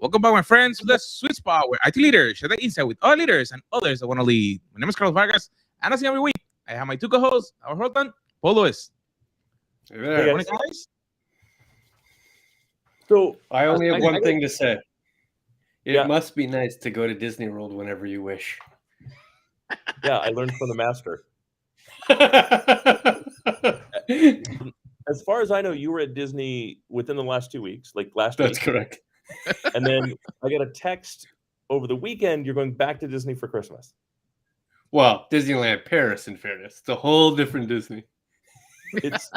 Welcome back, my friends, to the Sweet Spot, where IT leaders share the insight with other leaders and others that want to lead. My name is Carlos Vargas, and as every week, I have my two co-hosts, our host, Paul Lewis. Hey there. Morning, guys. So I only have one thing to say. It must be nice to go to Disney World whenever you wish. Yeah, I learned from the master. As far as I know, you were at Disney within the last 2 weeks, like last week. That's correct. And then I got a text over the weekend, you're going back to Disney for Christmas. Well, Disneyland Paris, in fairness. It's a whole different Disney. It's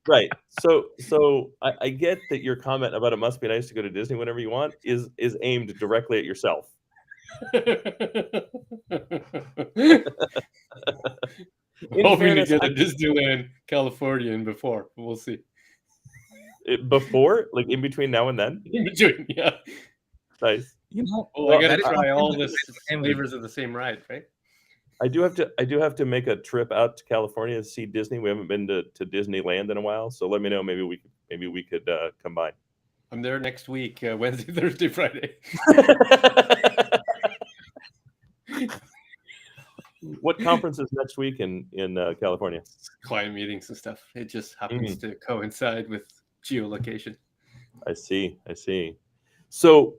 right. So I get that your comment about it must be nice to go to Disney whenever you want is aimed directly at yourself. Hoping to get to Disneyland California before. We'll see. Before? Like in between now and then? In between, yeah. Nice. I got to try all the flavors of the same ride, right? I do have to make a trip out to California to see Disney. We haven't been to Disneyland in a while, so let me know. Maybe we could combine. I'm there next week, Wednesday, Thursday, Friday. What conference is next week in California? Client meetings and stuff. It just happens to coincide with geolocation. I see. So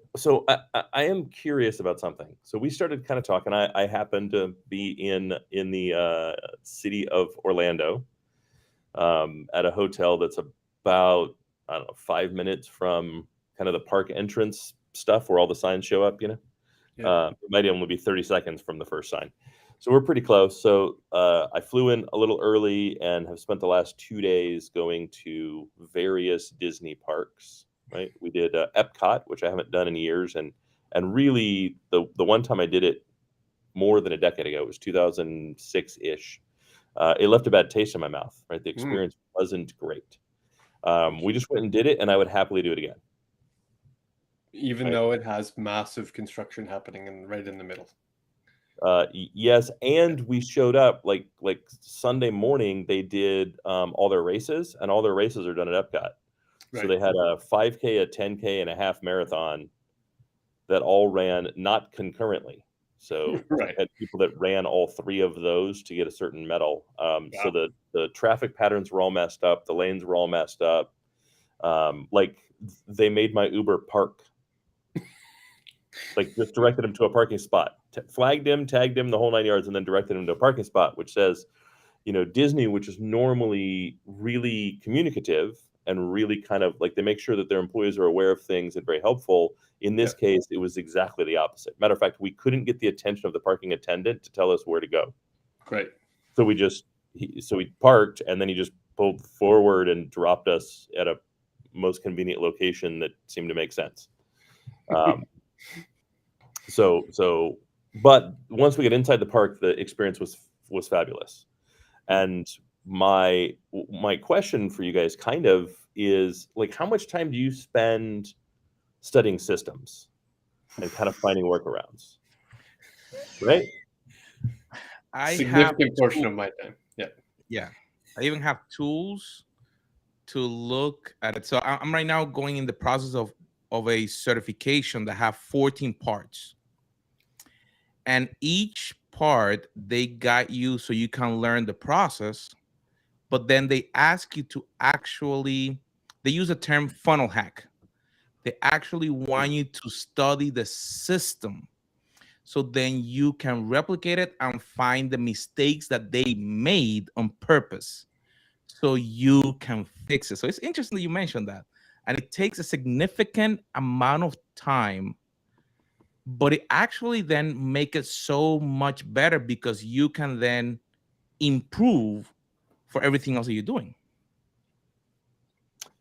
I am curious about something. So we started kind of talking. I happen to be in the city of Orlando at a hotel that's about, I don't know, 5 minutes from kind of the park entrance stuff where all the signs show up, Yeah. It might only be 30 seconds from the first sign. So we're pretty close. So I flew in a little early and have spent the last 2 days going to various Disney parks. Right, we did Epcot, which I haven't done in years, and really the one time I did it more than a decade ago, it was 2006-ish. It left a bad taste in my mouth. Right, the experience wasn't great. We just went and did it, and I would happily do it again. Even though it has massive construction happening right in the middle. Yes, and we showed up like Sunday morning. They did all their races, and all their races are done at Epcot. Right. So they had a 5K, a 10K, and a half marathon that all ran not concurrently. So right. Had people that ran all three of those to get a certain medal. So the traffic patterns were all messed up. The lanes were all messed up. Like they made my Uber park. Like just directed him to a parking spot, flagged him, tagged him the whole 9 yards, and then directed him to a parking spot, which says, Disney, which is normally really communicative and really kind of like they make sure that their employees are aware of things and very helpful. In this case, it was exactly the opposite. Matter of fact, we couldn't get the attention of the parking attendant to tell us where to go. Right. So we parked, and then he just pulled forward and dropped us at a most convenient location that seemed to make sense. But once we get inside the park, the experience was fabulous. And my question for you guys kind of is like, how much time do you spend studying systems and kind of finding workarounds? Right? Significant portion of my time. Yeah. Yeah. I even have tools to look at it. So I'm right now going in the process of a certification that have 14 parts. And each part, they guide you so you can learn the process. But then they ask you to they use the term funnel hack. They actually want you to study the system. So then you can replicate it and find the mistakes that they made on purpose. So you can fix it. So it's interesting that you mentioned that. And it takes a significant amount of time, but it actually then make it so much better because you can then improve for everything else that you're doing.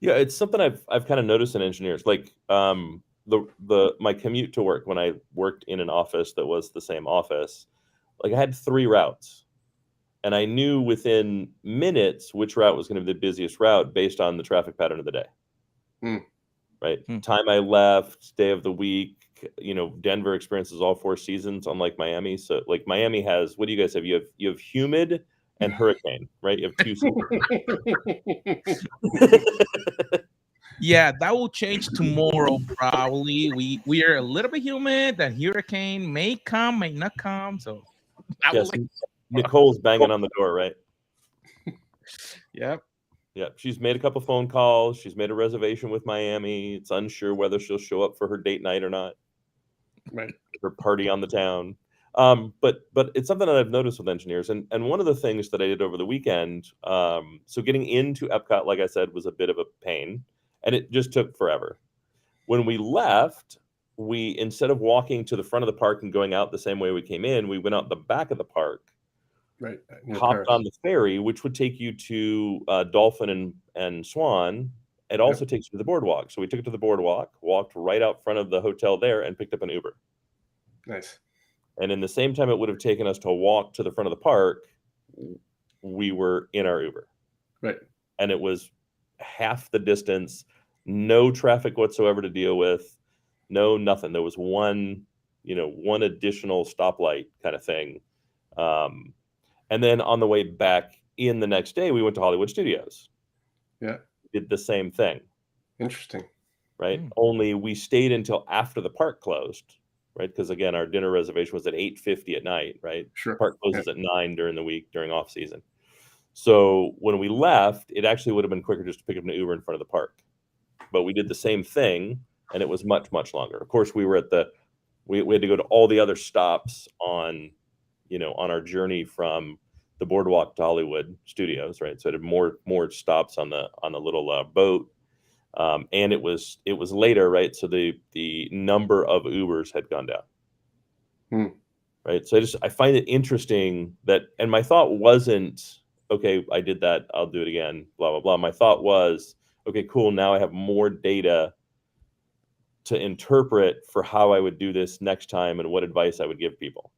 Yeah, it's something I've kind of noticed in engineers. Like my commute to work when I worked in an office that was the same office, like I had 3 routes. And I knew within minutes which route was going to be the busiest route based on the traffic pattern of the day. Right? Time I left, day of the week. Denver experiences all 4 seasons, unlike Miami. So like Miami has, what do you guys have? You have humid and hurricane, right? You have 2 seasons. Yeah, that will change tomorrow probably. We are a little bit humid. That hurricane may come, may not come. So I will Yes, Nicole's banging on the door, right? Yep. Yeah, she's made a couple phone calls. She's made a reservation with Miami. It's unsure whether she'll show up for her date night or not. Right. Her party on the town. But it's something that I've noticed with engineers, and one of the things that I did over the weekend. So getting into Epcot, like I said, was a bit of a pain, and it just took forever. When we left, we instead of walking to the front of the park and going out the same way we came in, we went out the back of the park. Right. Hopped on the ferry, which would take you to Dolphin and Swan. It also takes you to the boardwalk. So we took it to the boardwalk, walked right out front of the hotel there, and picked up an Uber. Nice. And in the same time it would have taken us to walk to the front of the park, we were in our Uber. Right. And it was half the distance, no traffic whatsoever to deal with, no nothing. There was one additional stoplight kind of thing. And then on the way back in the next day, we went to Hollywood Studios. Yeah. Did the same thing. Interesting. Right? Only we stayed until after the park closed, right? Because again, our dinner reservation was at 8:50 at night, right? Sure. Park closes at 9 during the week, during off season. So when we left, it actually would have been quicker just to pick up an Uber in front of the park. But we did the same thing, and it was much, much longer. Of course, we were we had to go to all the other stops on our journey from the boardwalk to Hollywood Studios, right? So it had more stops on the little boat, and it was later, right? So the number of Ubers had gone down, right? So I find it interesting that, and my thought wasn't, okay, I did that, I'll do it again, blah blah blah. My thought was, okay, cool. Now I have more data to interpret for how I would do this next time and what advice I would give people.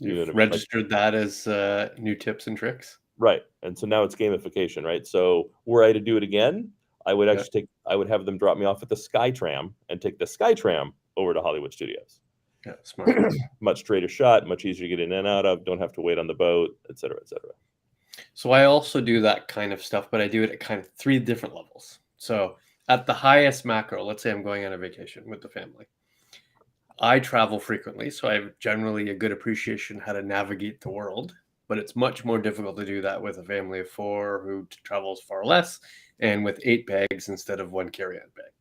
You've registered that as new tips and tricks, right? And so now it's gamification, right? So were I to do it again, I would actually I would have them drop me off at the SkyTram and take the SkyTram over to Hollywood Studios. Yeah, smart. Much straighter shot, much easier to get in and out of. Don't have to wait on the boat, et cetera, et cetera. So I also do that kind of stuff, but I do it at kind of 3 different levels. So at the highest macro, let's say I'm going on a vacation with the family. I travel frequently, so I have generally a good appreciation how to navigate the world, but it's much more difficult to do that with a family of 4 who travels far less and with 8 bags instead of 1 carry-on bag.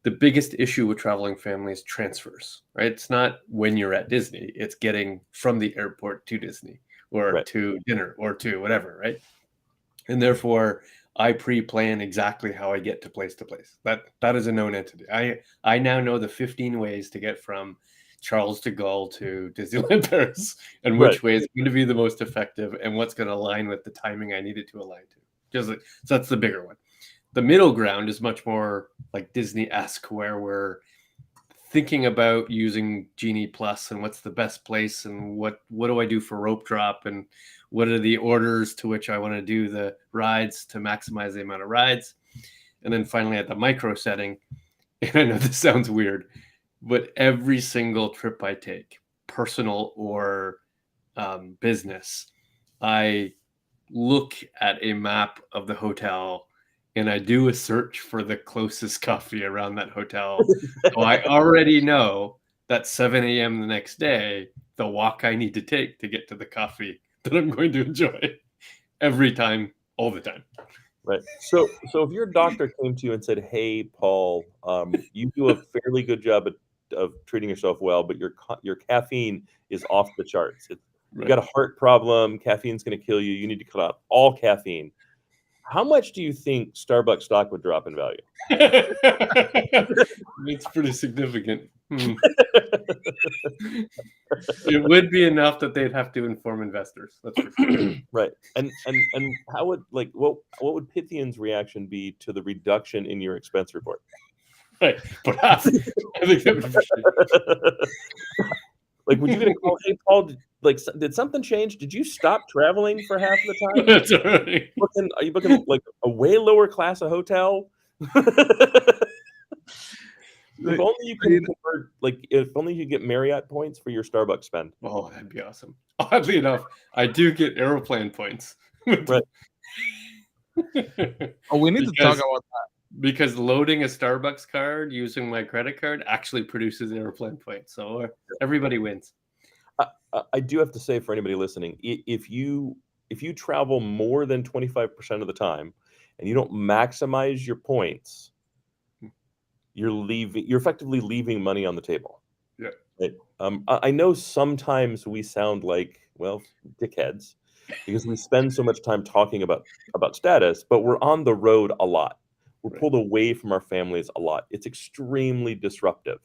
The biggest issue with traveling family is transfers, right? It's not when you're at Disney, it's getting from the airport to Disney or to dinner or to whatever, right? And therefore, I pre-plan exactly how I get to place. That is a known entity. I now know the 15 ways to get from Charles de Gaulle to Disneyland Paris, and which way is going to be the most effective, and what's going to align with the timing I need it to align to. So that's the bigger one. The middle ground is much more like Disney-esque, where we're thinking about using Genie Plus and what's the best place and what do I do for rope drop and what are the orders to which I want to do the rides to maximize the amount of rides. And then finally at the micro setting, and I know this sounds weird, but every single trip I take, personal or business, I look at a map of the hotel and I do a search for the closest coffee around that hotel. So I already know that 7 a.m. the next day, the walk I need to take to get to the coffee that I'm going to enjoy every time, all the time. Right. So if your doctor came to you and said, "Hey, Paul, you do a fairly good job of treating yourself well, but your caffeine is off the charts. You got a heart problem. Caffeine's going to kill you. You need to cut out all caffeine." How much do you think Starbucks stock would drop in value? It's pretty significant. It would be enough that they'd have to inform investors. That's for sure. Right. And how would what would Pythian's reaction be to the reduction in your expense report? Right. Perhaps. I think that would be would you get a call? Hey, Paul, did something change? Did you stop traveling for half the time? That's right. Are you booking a way lower class of hotel? If only you could convert, if only you get Marriott points for your Starbucks spend. Oh, that'd be awesome. Oddly enough, I do get airplane points. Right. Oh, we need to talk about that. Because loading a Starbucks card using my credit card actually produces airplane points. So everybody wins. I do have to say, for anybody listening, if you travel more than 25% of the time and you don't maximize your points, you're effectively leaving money on the table. Yeah. Right? I know sometimes we sound like, well, dickheads because we spend so much time talking about status, but we're on the road a lot. We're pulled away from our families a lot. It's extremely disruptive.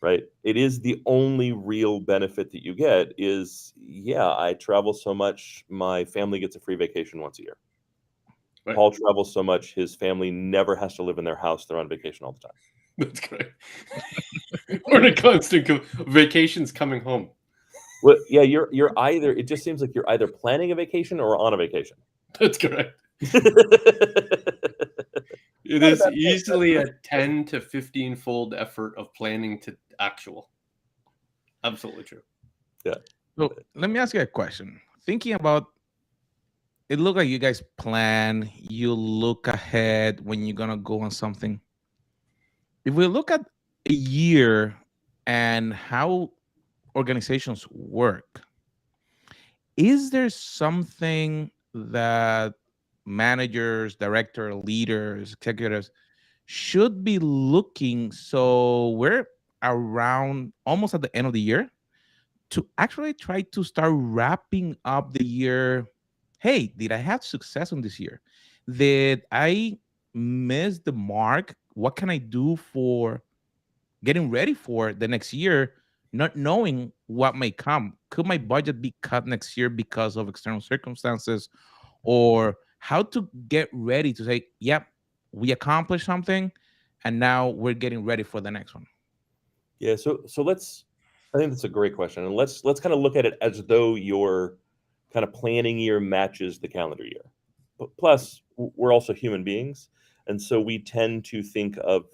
Right? It is the only real benefit that you get is, yeah, I travel so much, my family gets a free vacation once a year. Right. Paul travels so much, his family never has to live in their house. They're on vacation all the time. That's great. We're in a constant vacations coming home. Well, yeah, you're either, it just seems like you're either planning a vacation or on a vacation. That's correct. It Not a is bad point. easily a 10 to 15 fold effort of planning to actual. Absolutely true. Yeah. So let me ask you a question. Thinking about it, look like you guys plan, you look ahead when you're gonna go on something. If we look at a year and how organizations work, is there something that managers, director, leaders, executives should be looking so we're around almost at the end of the year to actually try to start wrapping up the year? Hey, did I have success on this year? Did I miss the mark? What can I do for getting ready for the next year, not knowing what may come? Could my budget be cut next year because of external circumstances? Or how to get ready to say, yep, we accomplished something and now we're getting ready for the next one? Yeah, so I think that's a great question. And let's kind of look at it as though your kind of planning year matches the calendar year. But plus, we're also human beings, and so we tend to think of,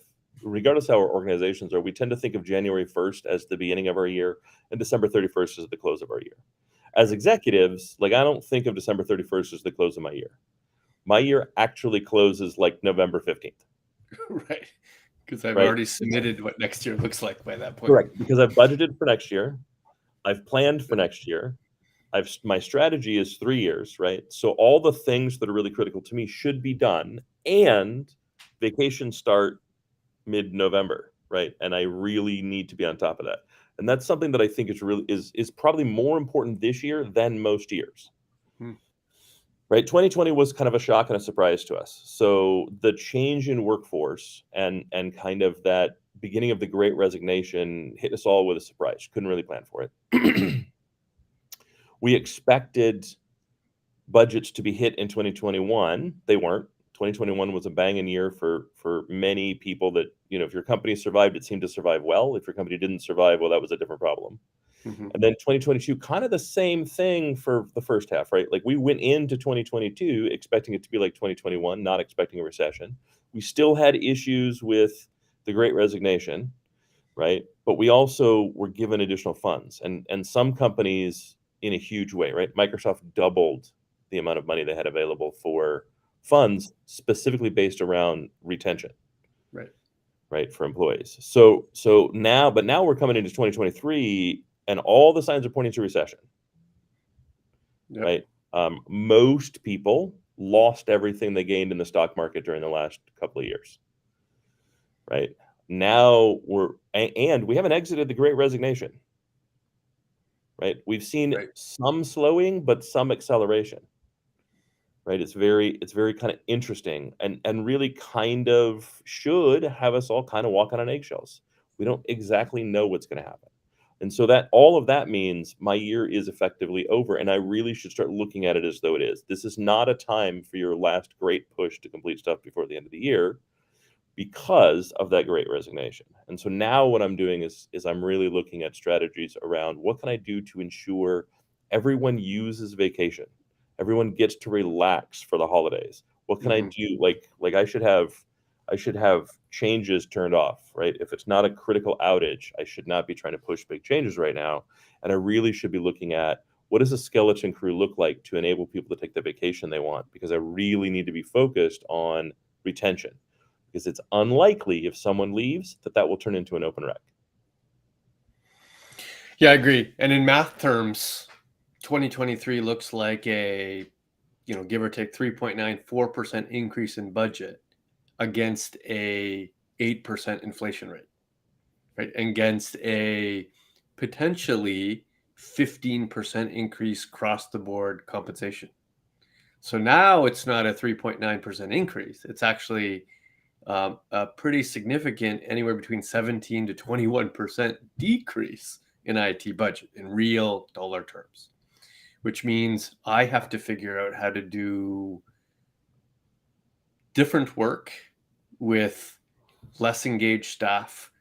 regardless how our organizations are, we tend to think of January 1st as the beginning of our year and December 31st as the close of our year. As executives, like I don't think of December 31st as the close of my year. My year actually closes like November 15th. Right. Because I've Right. already submitted what next year looks like by that point. Correct. Because I've budgeted for next year. I've planned for next year. My strategy is 3 years, right? So all the things that are really critical to me should be done, and vacations start mid-November, right? And I really need to be on top of that. And that's something that I think is probably more important this year than most years. Right? 2020 was kind of a shock and a surprise to us. So the change in workforce and kind of that beginning of the Great Resignation hit us all with a surprise. Couldn't really plan for it. We expected budgets to be hit in 2021. They weren't. 2021 was a banging year for many people that, if your company survived, it seemed to survive well. If your company didn't survive, well, that was a different problem. And then 2022, kind of the same thing for the first half, right? Like we went into 2022 expecting it to be like 2021, not expecting a recession. We still had issues with the Great Resignation, right? But we also were given additional funds, and some companies in a huge way, right? Microsoft doubled the amount of money they had available for funds specifically based around retention, right, for employees. So now we're coming into 2023, and all the signs are pointing to recession. Right? Most people lost everything they gained in the stock market during the last couple of years. Right? Now we haven't exited the Great Resignation. Right? We've seen some slowing, but some acceleration. Right? It's very kind of interesting and really kind of should have us all kind of walking on eggshells. We don't exactly know what's going to happen. And so that all of that means my year is effectively over, and I really should start looking at it as though it is. This is not a time for your last great push to complete stuff before the end of the year because of that Great Resignation. And so now what I'm doing is I'm really looking at strategies around what can I do to ensure everyone uses vacation, everyone gets to relax for the holidays. What can I do? Like I should have changes turned off, right? If it's not a critical outage, I should not be trying to push big changes right now. And I really should be looking at what does a skeleton crew look like to enable people to take the vacation they want? Because I really need to be focused on retention. because it's unlikely if someone leaves that will turn into an open rec. Yeah, I agree. And in math terms, 2023 looks like a, give or take 3.94% increase in budget against a 8% inflation rate, right? Against a potentially 15% increase across the board compensation. So now it's not a 3.9% increase. It's actually a pretty significant, anywhere between 17 to 21% decrease in IT budget in real dollar terms, which means I have to figure out how to do different work with less engaged staff.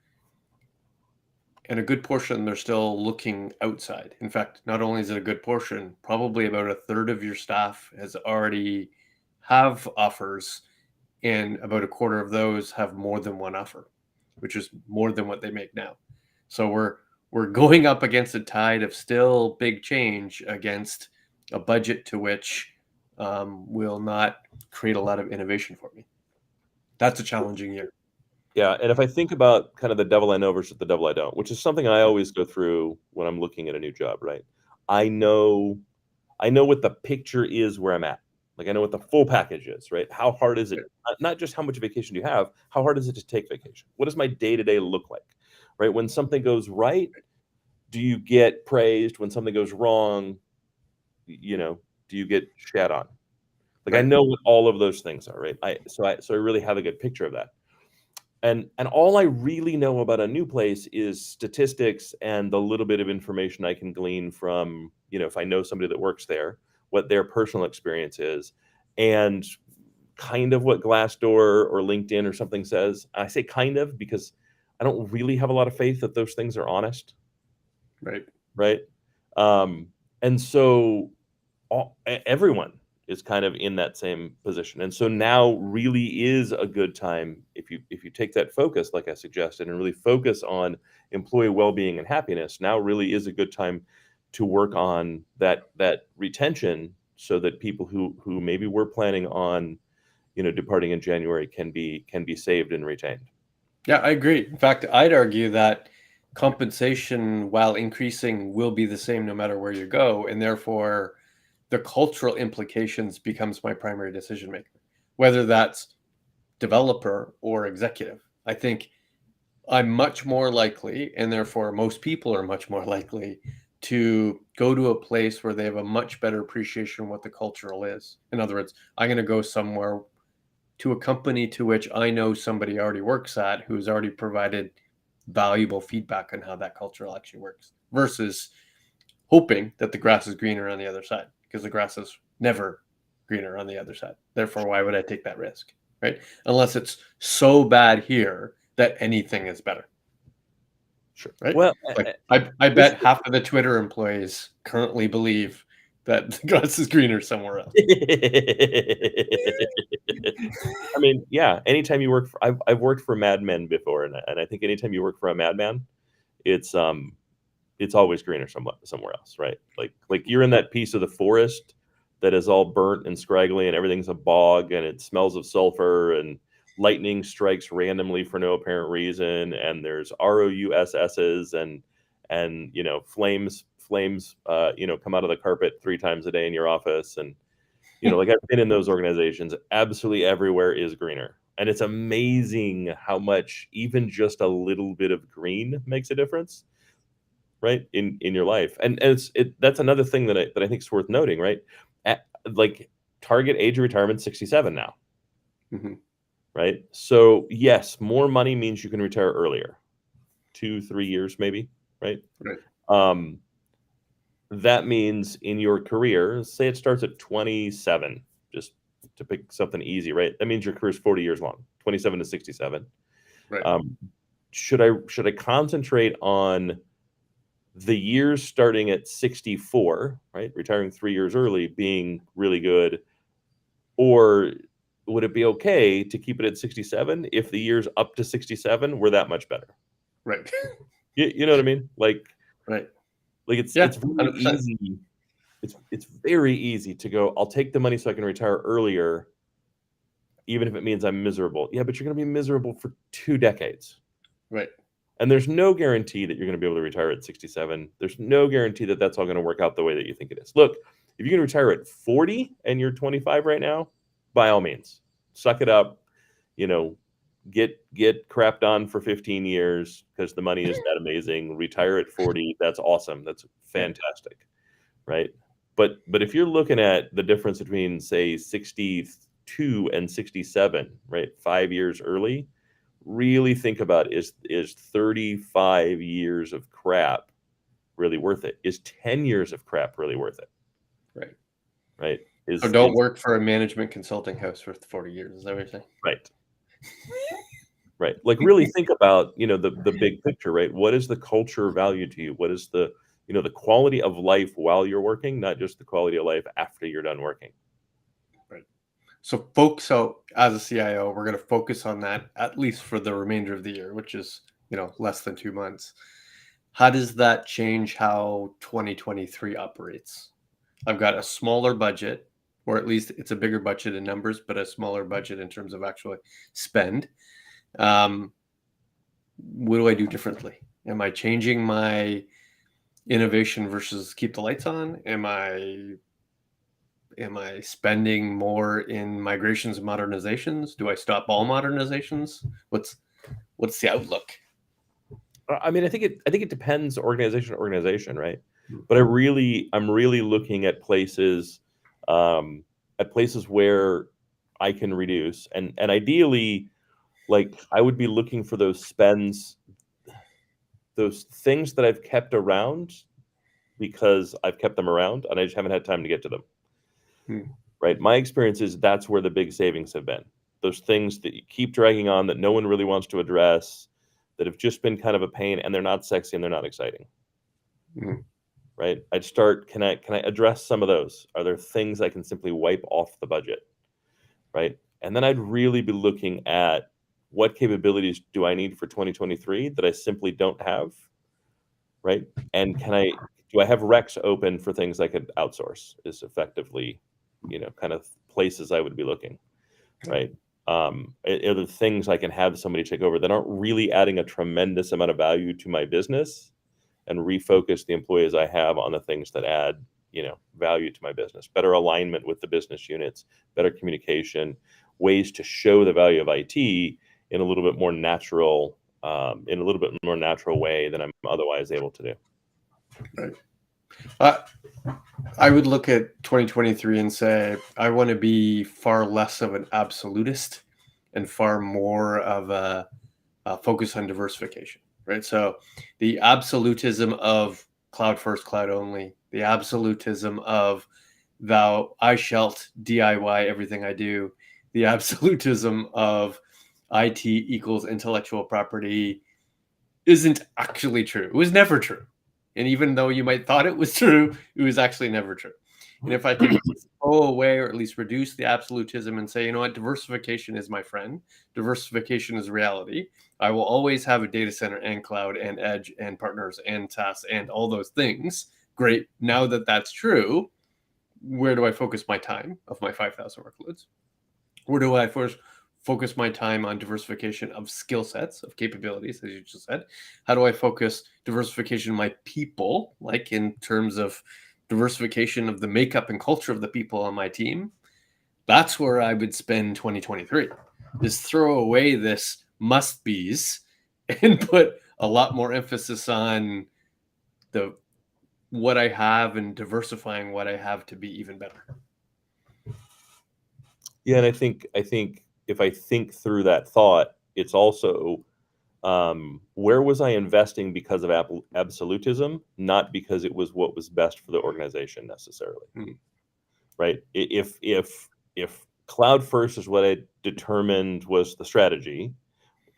And a good portion, they're still looking outside. In fact, not only is it a good portion, probably about a third of your staff has already have offers, and about a quarter of those have more than one offer, which is more than what they make now. So we're going up against a tide of still big change against a budget to which will not create a lot of innovation for me. That's a challenging year. Yeah, and if I think about kind of the devil I know versus the devil I don't, which is something I always go through when I'm looking at a new job, right? I know what the picture is where I'm at. Like I know what the full package is, right? How hard is it? Not just how much vacation do you have, how hard is it to take vacation? What does my day-to-day look like? Right? When something goes right, do you get praised? When something goes wrong, do you get shat on? Like I know what all of those things are, right? So I really have a good picture of that. And all I really know about a new place is statistics and the little bit of information I can glean from, if I know somebody that works there, what their personal experience is, and kind of what Glassdoor or LinkedIn or something says. I say kind of because I don't really have a lot of faith that those things are honest. Right. And so everyone is kind of in that same position. And so now really is a good time if you take that focus, like I suggested, and really focus on employee well-being and happiness. Now really is a good time to work on that retention so that people who maybe were planning on, departing in January can be saved and retained. Yeah, I agree. In fact, I'd argue that compensation, while increasing, will be the same no matter where you go, and therefore the cultural implications becomes my primary decision maker, whether that's developer or executive. I think I'm much more likely, and therefore most people are much more likely, to go to a place where they have a much better appreciation of what the cultural is. In other words, I'm going to go somewhere to a company to which I know somebody already works at who's already provided valuable feedback on how that culture actually works, versus hoping that the grass is greener on the other side, because the grass is never greener on the other side. Therefore, why would I take that risk, right? Unless it's so bad here that anything is better. Sure. Right? Well, I bet half of the Twitter employees currently believe that the grass is greener somewhere else. I mean, yeah. Anytime you work, I've worked for madmen before, and I think anytime you work for a madman, it's always greener somewhere else, right? Like you're in that piece of the forest that is all burnt and scraggly, and everything's a bog, and it smells of sulfur, and lightning strikes randomly for no apparent reason, and there's ROUSSs and flames come out of the carpet 3 times a day in your office, and like I've been in those organizations. Absolutely everywhere is greener, and it's amazing how much even just a little bit of green makes a difference, right, in your life. And that's another thing that I think is worth noting, right? Like target age of retirement 67 now. Mm-hmm. Right? So yes, more money means you can retire earlier, 2-3 years maybe, right? That means in your career, say it starts at 27, just to pick something easy, right? That means your career is 40 years long, 27 to 67. Right. Should I concentrate on the years starting at 64, right? Retiring 3 years early being really good, or would it be okay to keep it at 67 if the years up to 67 were that much better? Right. You know what I mean? Like it's very 100%. easy. It's very easy to go, I'll take the money so I can retire earlier, even if it means I'm miserable. Yeah, but you're going to be miserable for 2 decades. Right. And there's no guarantee that you're going to be able to retire at 67. There's no guarantee that that's all going to work out the way that you think it is. Look, if you can retire at 40 and you're 25 right now, by all means, suck it up. You know, get crapped on for 15 years because the money is that amazing. Retire at 40. That's awesome. That's fantastic, right? But if you're looking at the difference between, say, 62 and 67, right, 5 years early, really think about, is 35 years of crap really worth it? Is 10 years of crap really worth it? Right. So don't work for a management consulting house for 40 years. Is that what you're saying? Right. Right. Like, really think about, the big picture, right? What is the culture value to you? What is the quality of life while you're working, not just the quality of life after you're done working. Right. So as a CIO, we're going to focus on that at least for the remainder of the year, which is, less than 2 months. How does that change how 2023 operates? I've got a smaller budget, or at least it's a bigger budget in numbers, but a smaller budget in terms of actual spend. What do I do differently? Am I changing my innovation versus keep the lights on? Am I spending more in migrations and modernizations? Do I stop all modernizations? What's the outlook? I mean, I think it depends organization to organization, right? But I'm really looking at places where I can reduce, and ideally, like, I would be looking for those spends, those things that I've kept around because I've kept them around and I just haven't had time to get to them. Right? My experience is that's where the big savings have been. Those things that you keep dragging on that no one really wants to address, that have just been kind of a pain, and they're not sexy and they're not exciting. Right? I'd start, can I address some of those? Are there things I can simply wipe off the budget? Right? And then I'd really be looking at what capabilities do I need for 2023 that I simply don't have? Right? And do I have recs open for things I could outsource? Is effectively, kind of places I would be looking, right? Are there things I can have somebody take over that aren't really adding a tremendous amount of value to my business, and refocus the employees I have on the things that add, value to my business? Better alignment with the business units, better communication, ways to show the value of IT in a little bit more natural way than I'm otherwise able to do. Right. I would look at 2023 and say, I want to be far less of an absolutist and far more of a focus on diversification, right? So the absolutism of cloud first, cloud only, the absolutism of I shalt DIY everything I do, the absolutism of IT equals intellectual property isn't actually true. It was never true. And even though you might thought it was true, it was actually never true. And if I can throw away or at least reduce the absolutism and say, you know what, diversification is my friend, diversification is reality. I will always have a data center and cloud and edge and partners and SaaS and all those things. Great. Now that that's true, where do I focus my time of my 5,000 workloads? Where do I first focus my time on diversification of skill sets, of capabilities, as you just said? How do I focus diversification of my people, like in terms of diversification of the makeup and culture of the people on my team? That's where I would spend 2023, is throw away this must-be's and put a lot more emphasis on what I have and diversifying what I have to be even better. Yeah, and I think if I think through that thought, it's also where was I investing because of absolutism, not because it was what was best for the organization necessarily. Right? If cloud first is what I determined was the strategy,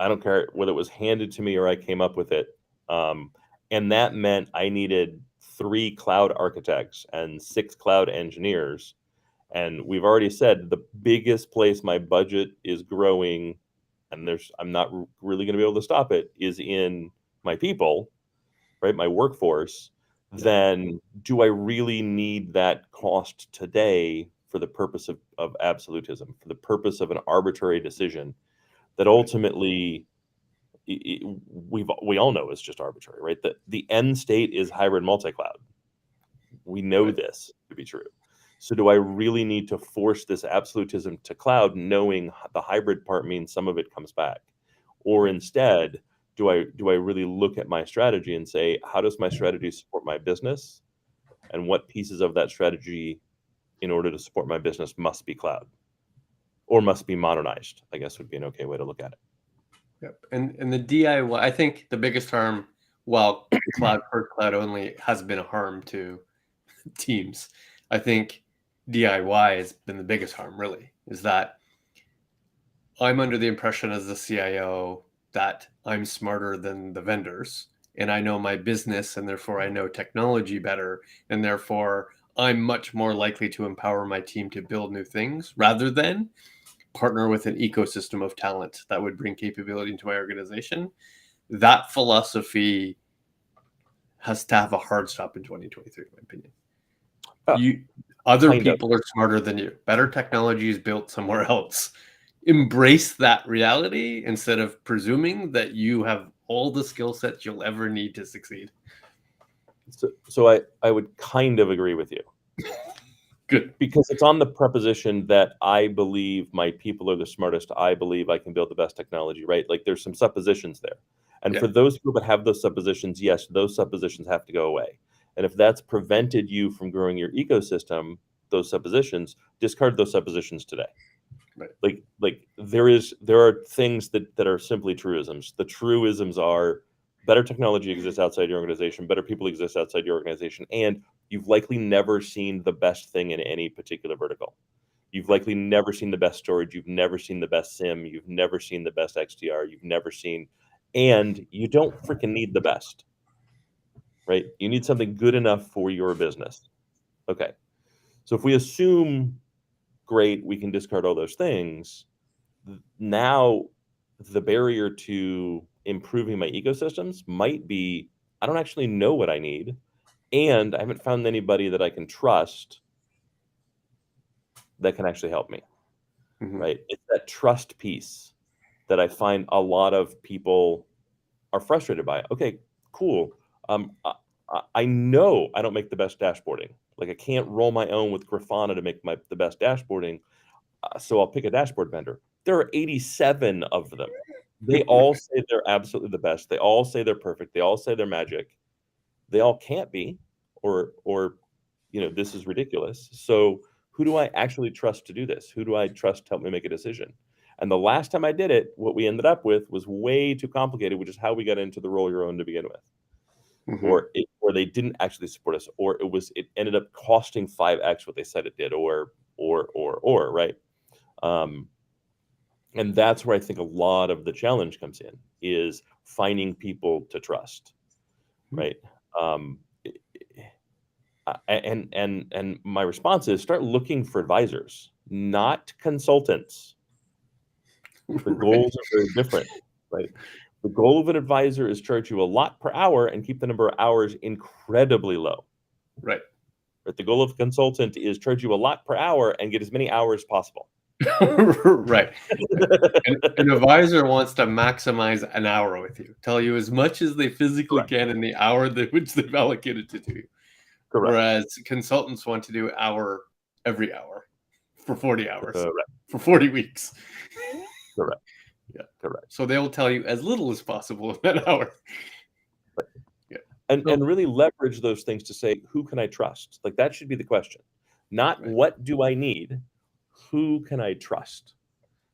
I don't care whether it was handed to me or I came up with it, and that meant I needed 3 cloud architects and 6 cloud engineers. And we've already said the biggest place my budget is growing, and I'm not really going to be able to stop it, is in my people, right? My workforce. Then do I really need that cost today for the purpose of absolutism, for the purpose of an arbitrary decision that ultimately we all know is just arbitrary, right? The end state is hybrid multi-cloud. We know this to be true. So do I really need to force this absolutism to cloud, knowing the hybrid part means some of it comes back? Or instead, do I really look at my strategy and say, how does my strategy support my business? And what pieces of that strategy, in order to support my business, must be cloud or must be modernized, I guess would be an okay way to look at it. Yep. And the DIY, I think the biggest harm, while cloud first, cloud only has been a harm to teams, I think DIY has been the biggest harm, really, is that I'm under the impression as the CIO that I'm smarter than the vendors and I know my business and therefore I know technology better and therefore I'm much more likely to empower my team to build new things rather than partner with an ecosystem of talent that would bring capability into my organization. That philosophy has to have a hard stop in 2023, in my opinion. Other people are smarter than you. Better technology is built somewhere else. Embrace that reality instead of presuming that you have all the skill sets you'll ever need to succeed. So I would kind of agree with you. Good. Because it's on the preposition that I believe my people are the smartest. I believe I can build the best technology, right? Like there's some suppositions there. And for those people that have those suppositions, yes, those suppositions have to go away. And if that's prevented you from growing your ecosystem, those suppositions, discard those suppositions today. Right. Like there are things that are simply truisms. The truisms are better technology exists outside your organization, better people exist outside your organization, and you've likely never seen the best thing in any particular vertical. You've likely never seen the best storage. You've never seen the best SIM. You've never seen the best XDR. You've never seen, and you don't freaking need the best, right? You need something good enough for your business. Okay. So if we assume, great, we can discard all those things, now the barrier to improving my ecosystems might be, I don't actually know what I need, and I haven't found anybody that I can trust that can actually help me, right? It's that trust piece that I find a lot of people are frustrated by. Okay, cool. I know I don't make the best dashboarding. Like I can't roll my own with Grafana to make the best dashboarding, so I'll pick a dashboard vendor. There are 87 of them. They all say they're absolutely the best. They all say they're perfect. They all say they're magic. They all can't be, or this is ridiculous. So who do I actually trust to do this? Who do I trust to help me make a decision? And the last time I did it, what we ended up with was way too complicated, which is how we got into the roll your own to begin with. Or they didn't actually support us, or it ended up costing 5x what they said it did, or right. And that's where I think a lot of the challenge comes in, is finding people to trust, right? And my response is start looking for advisors, not consultants. The goals are very different, right? The goal of an advisor is charge you a lot per hour and keep the number of hours incredibly low. Right. But the goal of a consultant is charge you a lot per hour and get as many hours as possible. Right. An advisor wants to maximize an hour with you, tell you as much as they physically can in the hour which they've allocated to do. Correct. Whereas consultants want to do hour every hour for 40 hours for 40 weeks. Correct. Yeah. Correct. So they'll tell you as little as possible in that hour. Yeah. And really leverage those things to say, who can I trust? Like that should be the question. Not what do I need? Who can I trust?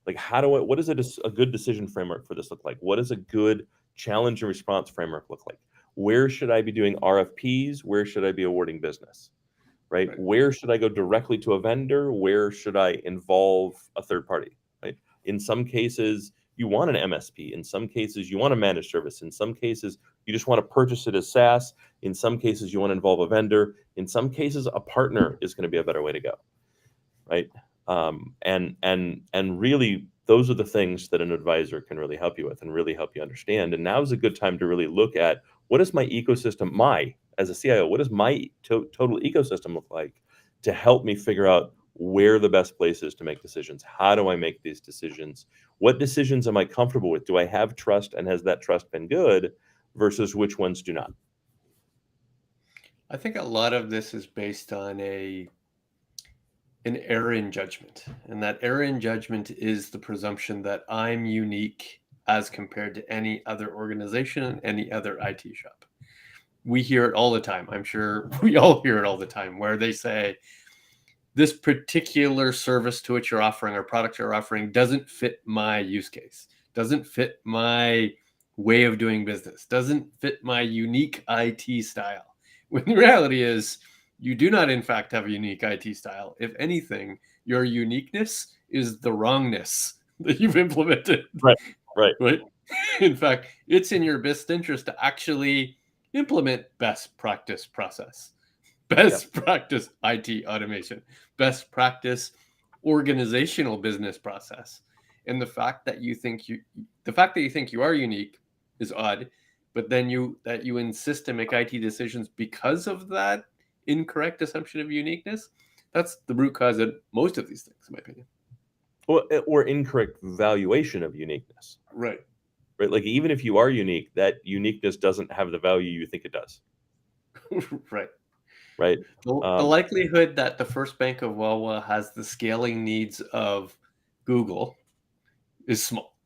Like what is a good decision framework for this look like? What does a good challenge and response framework look like? Where should I be doing RFPs? Where should I be awarding business? Right? Where should I go directly to a vendor? Where should I involve a third party? Right? In some cases, you want an MSP. In some cases, you want a managed service. In some cases, you just want to purchase it as SaaS. In some cases, you want to involve a vendor. In some cases, a partner is going to be a better way to go. Right? And really, those are the things that an advisor can really help you with and really help you understand. And now is a good time to really look at, what is my ecosystem, as a CIO, what does my total ecosystem look like to help me figure out where the best place is to make decisions. How do I make these decisions? What decisions am I comfortable with? Do I have trust, and has that trust been good, versus which ones do not? I think a lot of this is based on an error in judgment. And that error in judgment is the presumption that I'm unique as compared to any other organization and any other IT shop. We hear it all the time. I'm sure we all hear it all the time, where they say, this particular service to which you're offering or product you're offering doesn't fit my use case, doesn't fit my way of doing business, doesn't fit my unique IT style. When the reality is, you do not, in fact, have a unique IT style. If anything, your uniqueness is the wrongness that you've implemented. Right, right. Right? In fact, it's in your best interest to actually implement best practice process, best practice IT automation, best practice organizational business process. And the fact that you think you are unique is odd, but then you insist to make IT decisions because of that incorrect assumption of uniqueness, that's the root cause of most of these things, in my opinion. Or incorrect valuation of uniqueness. Right. Right. Like, even if you are unique, that uniqueness doesn't have the value you think it does. Right. Right. The likelihood that the First Bank of Wawa has the scaling needs of Google is small.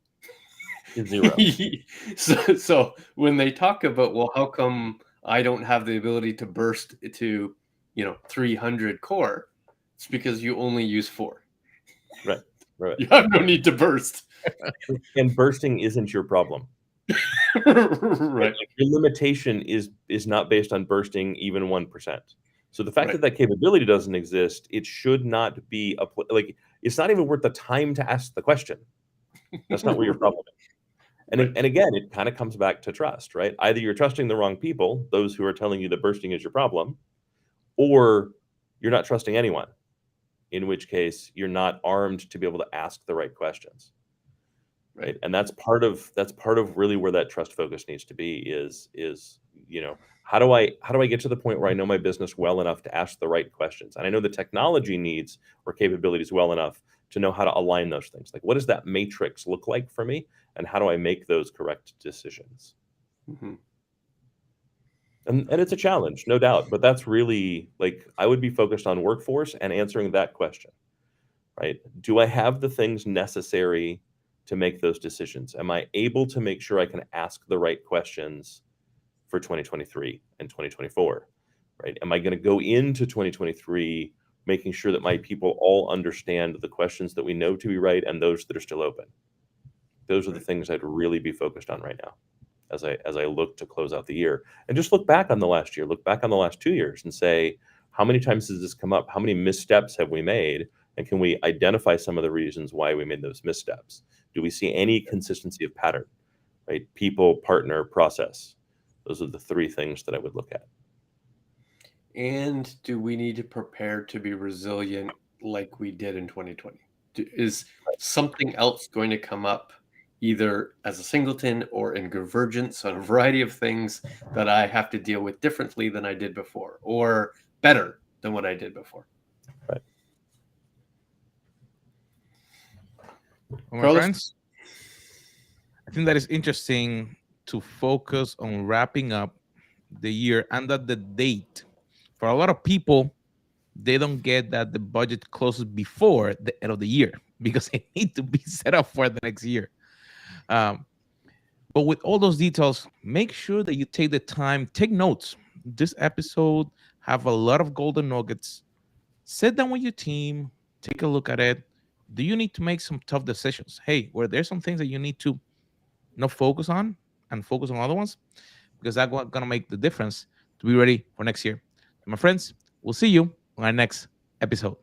Is zero. So when they talk about, well, how come I don't have the ability to burst to 300 core? It's because you only use 4. Right. Right. You have no need to burst. And bursting isn't your problem. Right. Like, your limitation is not based on bursting even 1%. So the fact Right. that capability doesn't exist, it should not be like, it's not even worth the time to ask the question. That's not where your problem is. And, Right. and again, it kind of comes back to trust, right? Either you're trusting the wrong people, those who are telling you that bursting is your problem, or you're not trusting anyone, in which case you're not armed to be able to ask the right questions. Right. And that's part of really where that trust focus needs to be is how do I get to the point where I know my business well enough to ask the right questions, and I know the technology needs or capabilities well enough to know how to align those things. Like, what does that matrix look like for me, and how do I make those correct decisions? Mm-hmm. And it's a challenge, no doubt, but that's really, like, I would be focused on workforce and answering that question, right? Do I have the things necessary to make those decisions? Am I able to make sure I can ask the right questions for 2023 and 2024, right? Am I going to go into 2023 making sure that my people all understand the questions that we know to be right and those that are still open? Those are the things I'd really be focused on right now as I look to close out the year, and just look back on the last year, look back on the last 2 years and say, how many times has this come up? How many missteps have we made? And can we identify some of the reasons why we made those missteps? Do we see any consistency of pattern, right? People, partner, process. Those are the 3 things that I would look at. And do we need to prepare to be resilient like we did in 2020? Is something else going to come up, either as a singleton or in convergence on a variety of things that I have to deal with differently than I did before, or better than what I did before? Right. Well, my friends, I think that is interesting to focus on wrapping up the year and that the date. For a lot of people, they don't get that the budget closes before the end of the year because they need to be set up for the next year. But with all those details, make sure that you take the time, take notes. This episode have a lot of golden nuggets. Sit down with your team, take a look at it. Do you need to make some tough decisions? Hey, were there some things that you need to not focus on and focus on other ones? Because that's what's gonna make the difference to be ready for next year. So my friends, we'll see you on our next episode.